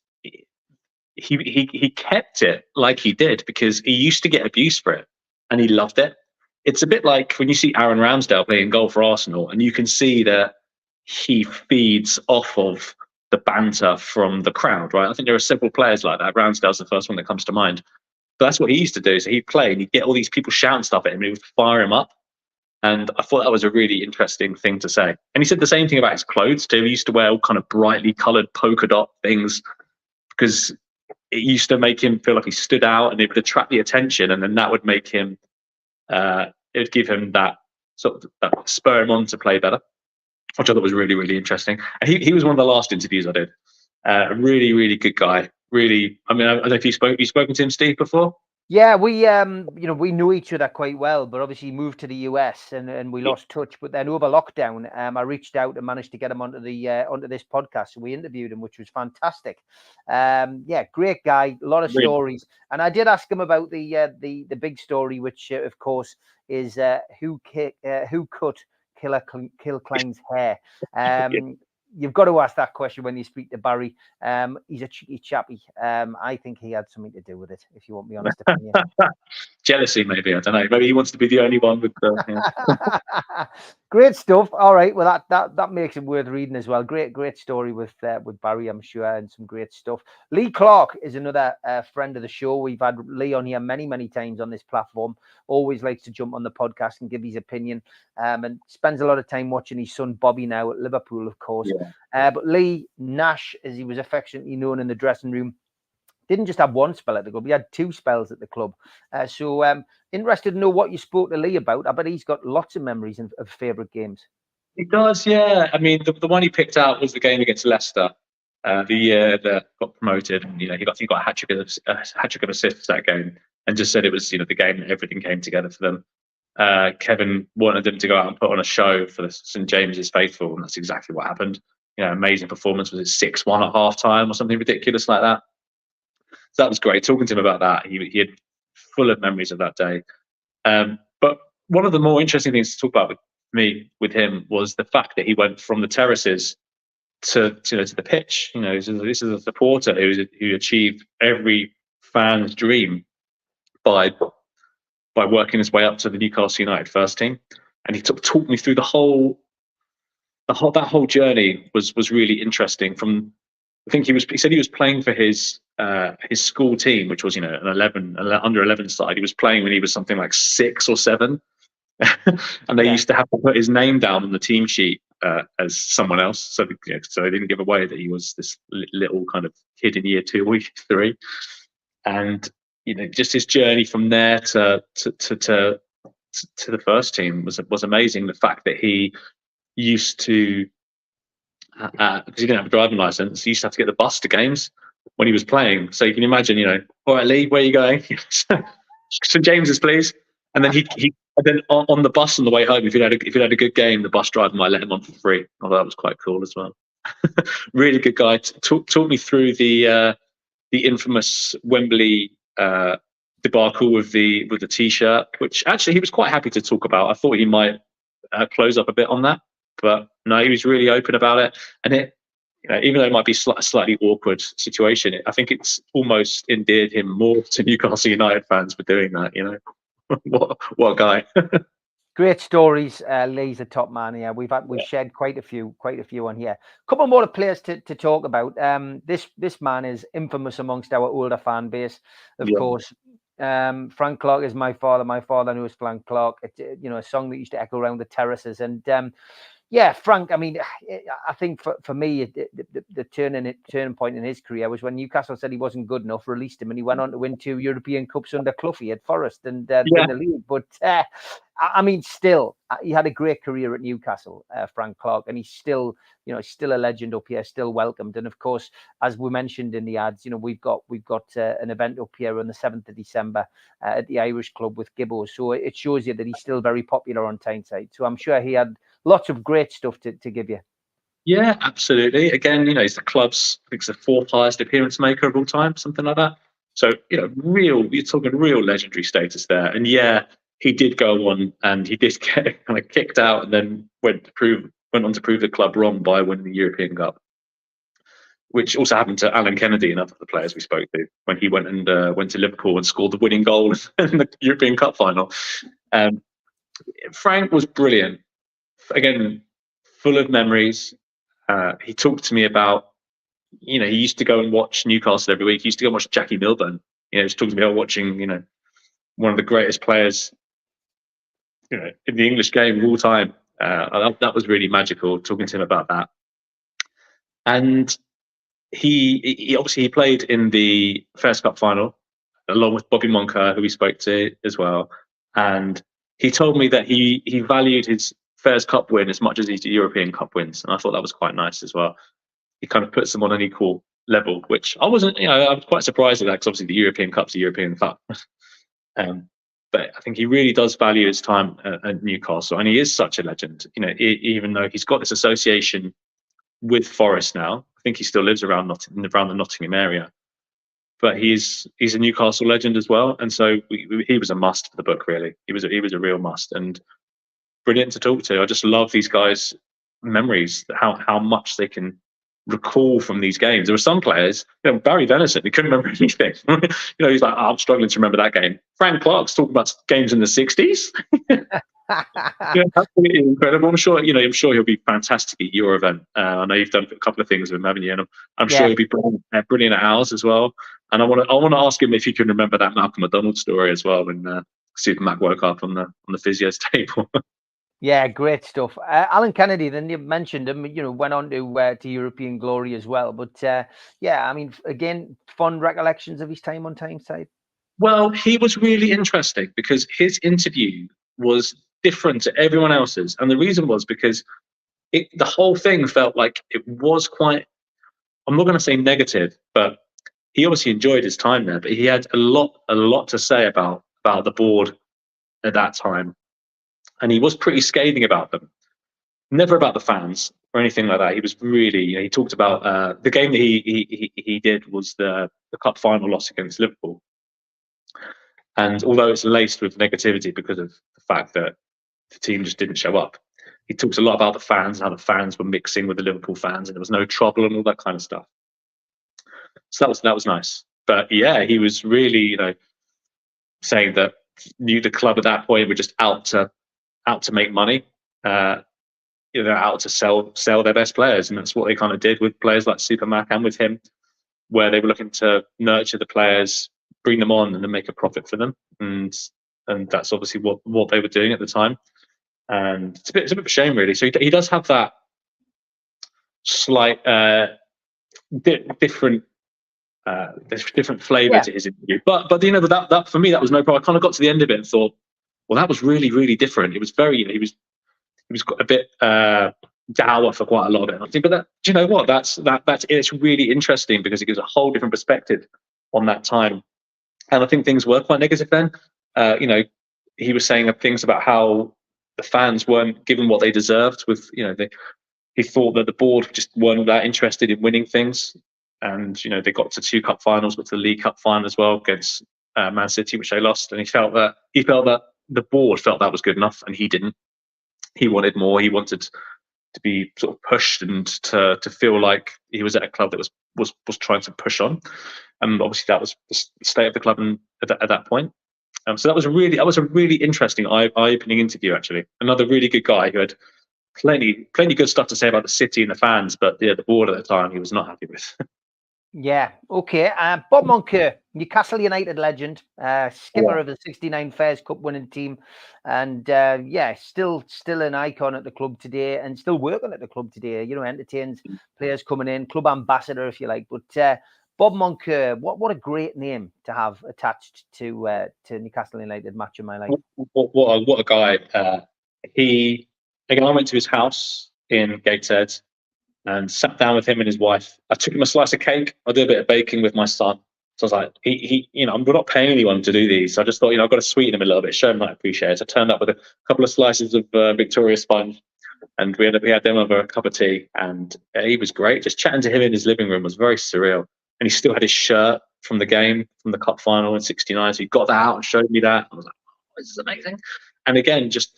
[SPEAKER 4] he kept it like he did because he used to get abuse for it and he loved it. It's a bit like when you see Aaron Ramsdale playing goal for Arsenal, and you can see that he feeds off of the banter from the crowd, right? I think there are several players like that. Ramsdale's the first one that comes to mind. But that's what he used to do. So he'd play and he'd get all these people shouting stuff at him and he would fire him up. And I thought that was a really interesting thing to say. And he said the same thing about his clothes too. He used to wear all kind of brightly coloured polka dot things because it used to make him feel like he stood out and it would attract the attention. And then that would make him, it would give him that sort of spur him on to play better, which I thought was really, really interesting. And he was one of the last interviews I did. A really, really good guy. Really, I mean, I don't know if you've spoken to him, Steve, before?
[SPEAKER 3] Yeah, we knew each other quite well, but obviously moved to the US and we lost touch. But then over lockdown, I reached out and managed to get him onto this podcast. So we interviewed him, which was fantastic. Yeah, great guy, a lot of
[SPEAKER 4] Really?
[SPEAKER 3] stories. And I did ask him about the big story, which of course is who cut Kill Klein's hair. You've got to ask that question when you speak to Barry. He's a cheeky chappy. I think he had something to do with it, if you want my honest opinion.
[SPEAKER 4] Jealousy, maybe. I don't know. Maybe he wants to be the only one with the. Yeah.
[SPEAKER 3] Great stuff. All right. Well, that makes it worth reading as well. Great story with Barry, I'm sure, and some great stuff. Lee Clark is another friend of the show. We've had Lee on here many times on this platform. Always likes to jump on the podcast and give his opinion, and spends a lot of time watching his son Bobby now at Liverpool, of course.
[SPEAKER 4] Yeah.
[SPEAKER 3] But Lee Nash, as he was affectionately known in the dressing room, didn't just have one spell at the club. He had 2 spells at the club. So interested to know what you spoke to Lee about. I bet he's got lots of memories of favourite games.
[SPEAKER 4] He does, yeah. I mean, the one he picked out was the game against Leicester, the year that got promoted. And, he got a hat trick of assists that game, and just said it was, the game that everything came together for them. Kevin wanted them to go out and put on a show for the St James's faithful, and that's exactly what happened. Amazing performance. Was it 6-1 at half time or something ridiculous like that? So that was great. Talking to him about that, he had full of memories of that day. But one of the more interesting things to talk about with him was the fact that he went from the terraces to the pitch. This is a supporter who achieved every fan's dream by working his way up to the Newcastle United first team, and he talked me through that whole journey. Was really interesting. From I think he said he was playing for his school team, which was an under 11 side. He was playing when he was something like 6 or 7, and they used to have to put his name down on the team sheet as someone else, so they didn't give away that he was this little kind of kid in year 2 or year 3. And just his journey from there to the first team was amazing. The fact that he used to, because he didn't have a driving license, he used to have to get the bus to games when he was playing. So you can imagine, all right, Lee, where are you going? St James's, please. And then and then on the bus on the way home, if he'd had a good game, the bus driver might let him on for free. Oh, that was quite cool as well. Really good guy. Talked me through the infamous Wembley debacle with the T-shirt, which actually he was quite happy to talk about. I thought he might close up a bit on that, but no, he was really open about it. And it, even though it might be a slightly awkward situation, I think it's almost endeared him more to Newcastle United fans for doing that. What a guy.
[SPEAKER 3] Great stories. Lee's a top man here. We've shared quite a few on here. A couple more players to talk about. This man is infamous amongst our older fan base, of course. Frank Clark is my father. My father knows Frank Clark. It's, a song that used to echo around the terraces. And Frank, I mean, I think for me, the turning point in his career was when Newcastle said he wasn't good enough, released him, and he went on to win 2 European Cups under Cloughy at Forest and win the league. But I mean, still, he had a great career at Newcastle, Frank Clark, and he's still, still a legend up here, still welcomed. And of course, as we mentioned in the ads, we've got an event up here on the 7th of December at the Irish Club with Gibbo. So it shows you that he's still very popular on Tyneside. So I'm sure he had lots of great stuff to give you.
[SPEAKER 4] Yeah, absolutely. Again, he's the club's, I think it's the 4th highest appearance maker of all time, something like that. So, you're talking real legendary status there. And he did go on and he did get kind of kicked out and then went on to prove the club wrong by winning the European Cup, which also happened to Alan Kennedy and other players we spoke to when he went to Liverpool and scored the winning goal in the European Cup final. Frank was brilliant. Again, full of memories. He talked to me about, he used to go and watch Newcastle every week. He used to go and watch Jackie Milburn. He was talking to me about watching, one of the greatest players, in the English game of all time. That was really magical, talking to him about that. And he obviously played in the First Cup final, along with Bobby Moncur, who we spoke to as well. And he told me that he valued his First Cup win as much as his European Cup wins, and I thought that was quite nice as well. He kind of puts them on an equal level, which I wasn't. I was quite surprised at that, because obviously the European Cup's the European Cup. But I think he really does value his time at Newcastle, and he is such a legend. You know, even though he's got this association with Forest now, I think he still lives around the Nottingham area. But he's a Newcastle legend as well, and so he was a must for the book. Really, he was a real must, and brilliant to talk to. I just love these guys' memories, how much they can recall from these games. There were some players, Barry Venison, he couldn't remember anything. He's like, I'm struggling to remember that game. Frank Clark's talking about games in the 60s. Absolutely incredible. I'm sure he'll be fantastic at your event. I know you've done a couple of things with him, haven't you? And I'm sure he'll be brilliant at ours as well. And I want to ask him if he can remember that Malcolm McDonald story as well, when Super Mac woke up on the physio's table.
[SPEAKER 3] Yeah, great stuff. Alan Kennedy, then you mentioned him, went on to European glory as well. But I mean, again, fond recollections of his time on Tyneside.
[SPEAKER 4] Well, he was really interesting because his interview was different to everyone else's. And the reason was because the whole thing felt like it was quite, I'm not going to say negative, but he obviously enjoyed his time there. But he had a lot to say about the board at that time. And he was pretty scathing about them. Never about the fans or anything like that. He was really, he talked about the game that he did was the cup final loss against Liverpool. And although it's laced with negativity because of the fact that the team just didn't show up, he talks a lot about the fans and how the fans were mixing with the Liverpool fans and there was no trouble and all that kind of stuff. So that was nice. But yeah, he was really, saying that the club at that point were just out to make money, out to sell their best players, and that's what they kind of did with players like Super Mac and with him, where they were looking to nurture the players, bring them on, and then make a profit for them, and that's obviously what they were doing at the time, and it's a bit of a shame, really. So he does have that slight different flavour to his interview, but that for me that was no problem. I kind of got to the end of it and thought, well, that was really, really different. It was very, he was a bit dour for quite a lot of it. I think, but do you know what? It's really interesting because it gives a whole different perspective on that time. And I think things were quite negative then. He was saying things about how the fans weren't given what they deserved. He thought that the board just weren't that interested in winning things. And they got to 2 cup finals, but to the League Cup final as well against Man City, which they lost. And he felt that the board felt that was good enough, and he didn't. He wanted more. He wanted to be sort of pushed and to feel like he was at a club that was trying to push on. And obviously that was the state of the club at that point. So that was a really interesting, eye-opening interview. Actually, another really good guy who had plenty good stuff to say about the city and the fans, but the board at the time he was not happy with.
[SPEAKER 3] Yeah, okay. Bob Moncur, Newcastle United legend, skipper of the '69 Fairs Cup winning team, and still an icon at the club today, and still working at the club today. Entertains players coming in, club ambassador, if you like. But Bob Moncur, what a great name to have attached to Newcastle United. Match of my life.
[SPEAKER 4] What a guy. I went to his house in Gateshead and sat down with him and his wife. I took him a slice of cake. I did a bit of baking with my son. So I was like, we're not paying anyone to do these. So I just thought, I've got to sweeten him a little bit, show him I appreciate it. So I turned up with a couple of slices of Victoria sponge, and we had them over a cup of tea. And he was great. Just chatting to him in his living room was very surreal. And he still had his shirt from the game, from the cup final in '69. So he got that out and showed me that. I was like, oh, this is amazing. And again, just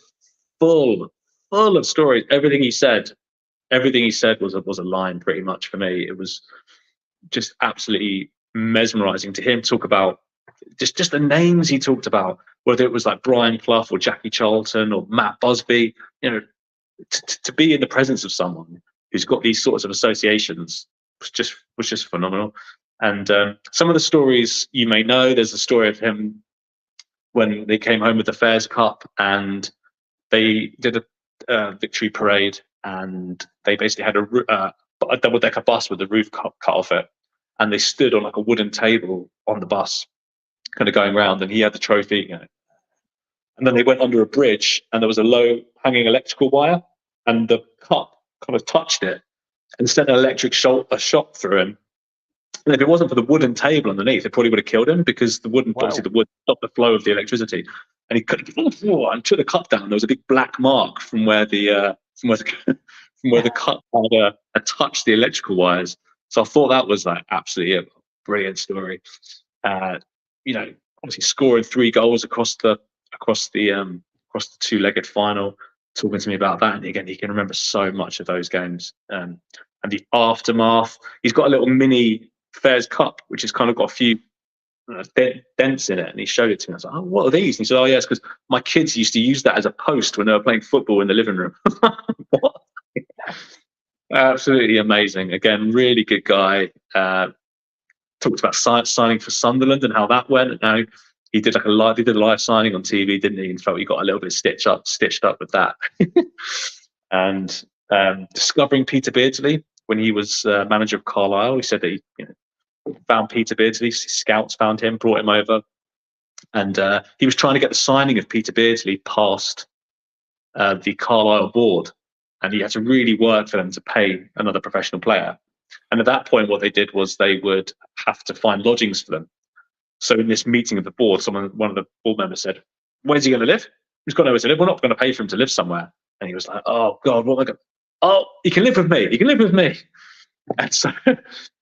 [SPEAKER 4] full of stories. Everything he said was a line pretty much for me. It was just absolutely mesmerizing to him. Talk about just the names he talked about, whether it was like Brian Clough or Jackie Charlton or Matt Busby. To be in the presence of someone who's got these sorts of associations was just phenomenal. And some of the stories you may know. There's a story of him when they came home with the Fairs Cup and they did a victory parade, and they basically had a double-decker bus with the roof cut off it, and they stood on like a wooden table on the bus, kind of going around, and he had the trophy, and then they went under a bridge, and there was a low-hanging electrical wire, and the cup kind of touched it and sent an electric shock through him. And if it wasn't for the wooden table underneath, it probably would have killed him, because the wooden, obviously the wood stopped the flow of the electricity. And he couldn't get on the floor and took the cup down. There was a big black mark from where the from where the cup had touched the electrical wires. So I thought that was like absolutely a brilliant story. You know, obviously scoring 3 goals across the two-legged final, talking to me about that. And again, he can remember so much of those games. And the aftermath. He's got a little mini Fairs Cup, which has kind of got a few dents in it, and he showed it to me. I was like, "Oh, what are these?" And he said, "Oh, yes, because my kids used to use that as a post when they were playing football in the living room." What? Absolutely amazing. Again, really good guy. Talked about signing for Sunderland and how that went. And now he did a live signing on TV, didn't he? And felt he got a little bit stitched up with that. And discovering Peter Beardsley when he was manager of Carlisle, he said that he found Peter Beardsley. Scouts found him, brought him over, and he was trying to get the signing of Peter Beardsley past the Carlisle board, and he had to really work for them to pay another professional player. And at that point, what they did was they would have to find lodgings for them. So in this meeting of the board, one of the board members said, "Where's he going to live? He's got nowhere to live. We're not going to pay for him to live somewhere." And he was like, "Oh God, what am I going? Oh, he can live with me. He can live with me." And so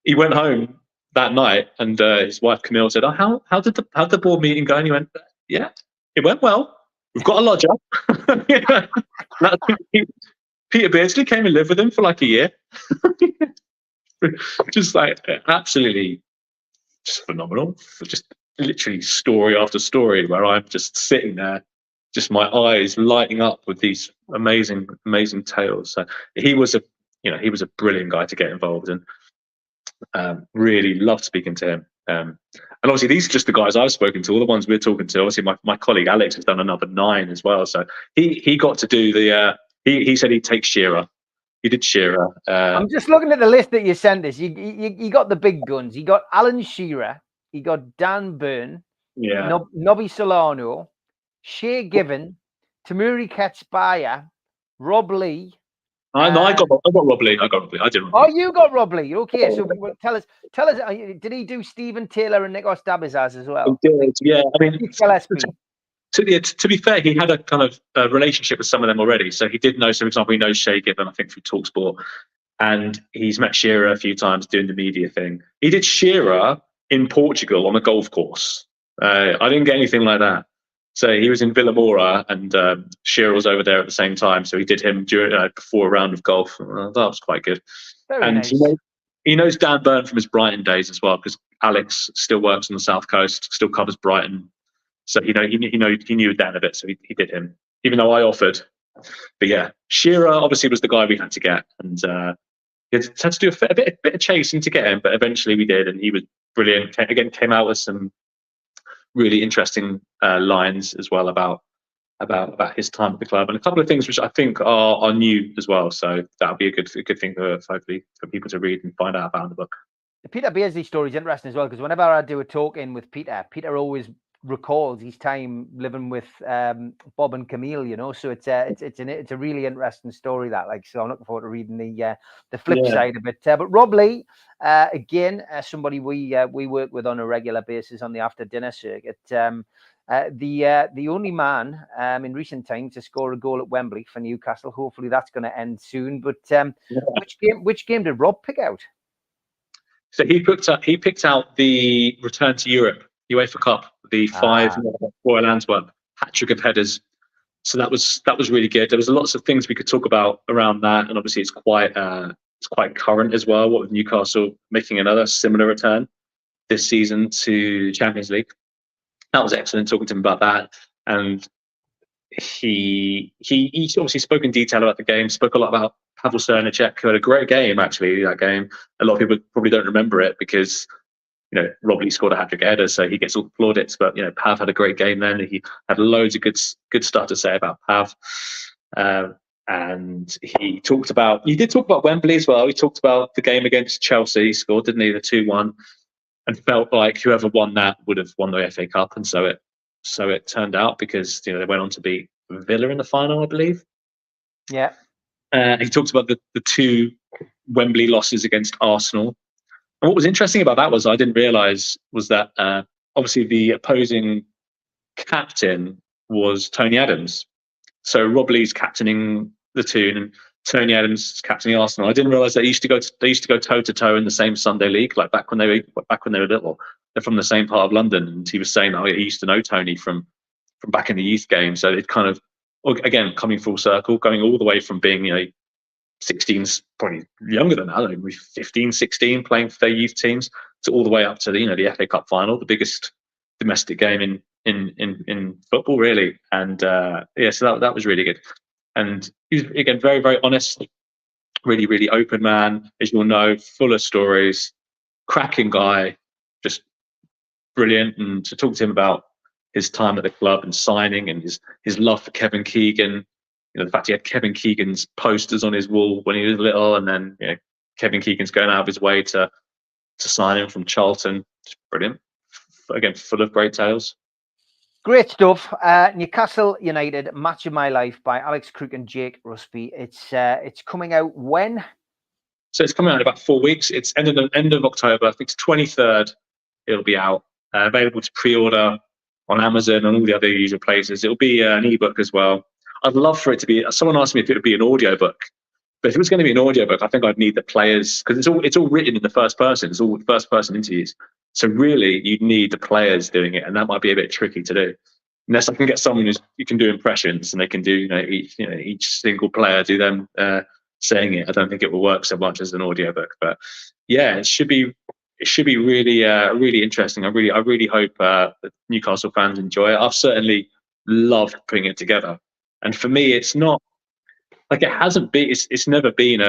[SPEAKER 4] he went home that night, and his wife Camille said, "Oh, how did the board meeting go?" And he went, "Yeah, it went well. We've got a lodger." Peter Beardsley came and lived with him for like a year. Just like absolutely just phenomenal. Just literally story after story where I'm just sitting there, just my eyes lighting up with these amazing tales. So he was a brilliant guy to get involved in. Really loved speaking to him. And obviously these are just the guys I've spoken to. All the ones we're talking to. Obviously my colleague Alex has done another 9 as well. So he got to do the. He said he'd take Shearer. He did Shearer.
[SPEAKER 3] I'm just looking at the list that you sent us. You got the big guns. You got Alan Shearer. You got Dan Byrne.
[SPEAKER 4] Yeah.
[SPEAKER 3] Nobby Solano. Shea Given. Tamuri Ketspire. Rob Lee.
[SPEAKER 4] I got Rob Lee. I didn't.
[SPEAKER 3] Oh, you got Rob Lee. Okay, so tell us. Did he do Stephen Taylor and Nikos Dabizas as well?
[SPEAKER 4] He did. Yeah. I mean, to be fair, he had a kind of relationship with some of them already. So he did know. So, for example, he knows Shea Given, I think, through TalkSport, and he's met Shearer a few times doing the media thing. He did Shearer in Portugal on a golf course. I didn't get anything like that. So he was in Vilamora, and Shearer was over there at the same time. So he did him before a round of golf. That was quite good.
[SPEAKER 3] Very nice.
[SPEAKER 4] He knows Dan Byrne from his Brighton days as well, because Alex still works on the South Coast, still covers Brighton. So he knew Dan a bit, so he did him, even though I offered. But yeah, Shearer obviously was the guy we had to get, and we had to do a bit of chasing to get him, but eventually we did, and he was brilliant. Again, came out with some really interesting lines as well about his time at the club, and a couple of things which I think are new as well. So that'll be a good thing hopefully for people to read and find out about in the book.
[SPEAKER 3] The Peter Beardsley story is interesting as well, because whenever I do a talk in with Peter always recalls his time living with Bob and Camille, so it's a really interesting story that, so I'm looking forward to reading the flip side of it. But Rob Lee, again, somebody we work with on a regular basis on the after dinner circuit. The only man in recent times to score a goal at Wembley for Newcastle. Hopefully that's going to end soon. But which game did Rob pick out?
[SPEAKER 4] So he picked out the return to Europe, UEFA Cup, the 5 Royal Antwerp hat-trick of headers. So that was really good. There was lots of things we could talk about around that, and obviously it's quite current as well. What with Newcastle making another similar return this season to Champions League, that was excellent. Talking to him about that, and he obviously spoke in detail about the game. Spoke a lot about Pavel Srnicek, who had a great game actually. That game, a lot of people probably don't remember it because Rob Lee scored a hat-trick header, so he gets all the plaudits. But Pav had a great game then. He had loads of good stuff to say about Pav. And he did talk about Wembley as well. He talked about the game against Chelsea. He scored, didn't he, the 2-1, and felt like whoever won that would have won the FA Cup. And so it turned out, because they went on to beat Villa in the final, I believe.
[SPEAKER 3] Yeah.
[SPEAKER 4] He talked about the 2 Wembley losses against Arsenal. And what was interesting about that was I didn't realise was that obviously the opposing captain was Tony Adams. So Rob Lee's captaining the Tyne and Tony Adams is captaining Arsenal. I didn't realise they used to go toe to toe in the same Sunday league, like back when they were little. They're from the same part of London, and he was saying that he used to know Tony from back in the youth game. So it kind of, again, coming full circle, going all the way from being 16, probably younger than that, maybe 15, 16, playing for their youth teams, to all the way up to the FA Cup final, the biggest domestic game in football, really. And so that was really good. And he was, again, very, very honest, really, really open man, as you'll know, full of stories, cracking guy, just brilliant. And to talk to him about his time at the club and signing and his love for Kevin Keegan, the fact he had Kevin Keegan's posters on his wall when he was little, and then Kevin Keegan's going out of his way to sign him from Charlton. It's brilliant. Again, full of great tales.
[SPEAKER 3] Great stuff. Newcastle United, Match of My Life by Alex Crook and Jake Rusby. It's coming out when?
[SPEAKER 4] So it's coming out in about 4 weeks. It's end of October. I think it's 23rd. It'll be out. Available to pre-order on Amazon and all the other usual places. It'll be an ebook as well. I'd love for it to be. Someone asked me if it would be an audiobook, but if it was going to be an audiobook, I think I'd need the players, because it's all written in the first person. It's all first person interviews. So really, you'd need the players doing it, and that might be a bit tricky to do. Unless I can get someone who can do impressions and they can do each single player do them saying it. I don't think it will work so much as an audiobook. But yeah, it should be really really interesting. I really hope that Newcastle fans enjoy it. I've certainly loved putting it together. And for me, it's not like it hasn't been. It's never been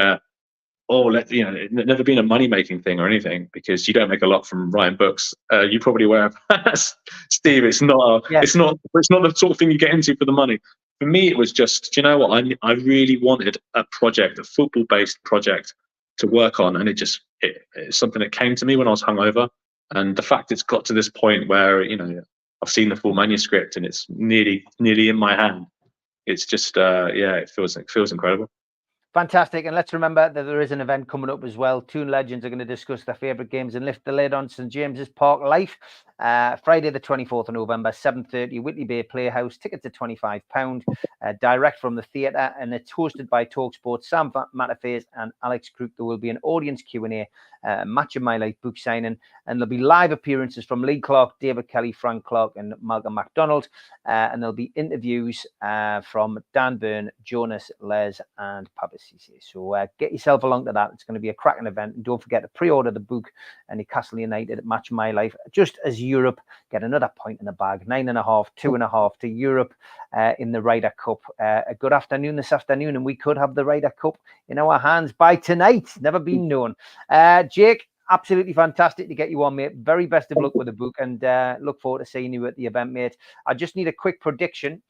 [SPEAKER 4] never been a money making thing or anything, because you don't make a lot from writing books. You're probably aware of Steve. It's not the sort of thing you get into for the money. For me, it was just, do you know what? I really wanted a football based project to work on, and it's something that came to me when I was hungover. And the fact it's got to this point where I've seen the full manuscript and it's nearly in my hand. It's just it feels incredible.
[SPEAKER 3] Fantastic. And let's remember that there is an event coming up as well. Toon legends are going to discuss their favourite games and lift the lid on St James's Park live. Friday the 24th of November, 7:30, Whitley Bay Playhouse. Tickets are £25, direct from the theatre, and it's hosted by TalkSport, Sam Matterface and Alex Crook. There will be an audience Q&A, Match of My Life book signing, and there'll be live appearances from Lee Clark, David Kelly, Frank Clark and Malcolm MacDonald, and there'll be interviews from Dan Byrne, Jonas, Les and Papa Cisse. So get yourself along to that. It's going to be a cracking event, and don't forget to pre-order the book, Newcastle United Match of My Life, just as Europe get another point in the bag. 9.5, 2.5 to Europe in the Ryder Cup. A good afternoon this afternoon, and we could have the Ryder Cup in our hands by tonight. Never been known. Jake, absolutely fantastic to get you on, mate. Very best of luck with the book, and look forward to seeing you at the event, mate. I just need a quick prediction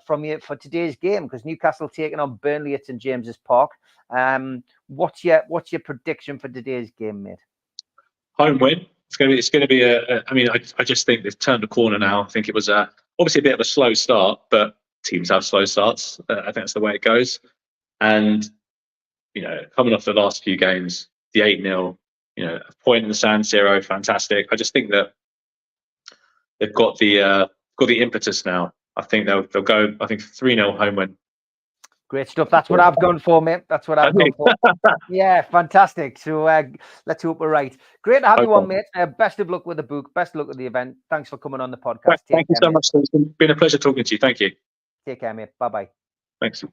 [SPEAKER 3] from you for today's game, because Newcastle taking on Burnley at St James's Park. What's your prediction for today's game, mate?
[SPEAKER 4] Home win. It's going to be I just think they've turned a corner now. I think it was obviously a bit of a slow start, but teams have slow starts. I think that's the way it goes. And coming off the last few games, the 8-0, a point in the San Siro, fantastic. I just think that they've got the impetus now. I think they'll go. I think 3-0 home win.
[SPEAKER 3] Great stuff. That's what I've gone for, mate. That's what I've gone for. Yeah, fantastic. So let's hope we're right. Great to have you on, mate. Best of luck with the book. Best of luck with the event. Thanks for coming on the podcast.
[SPEAKER 4] Thank you so much. It's been a pleasure talking to you. Thank you.
[SPEAKER 3] Take care, mate. Bye-bye.
[SPEAKER 4] Thanks.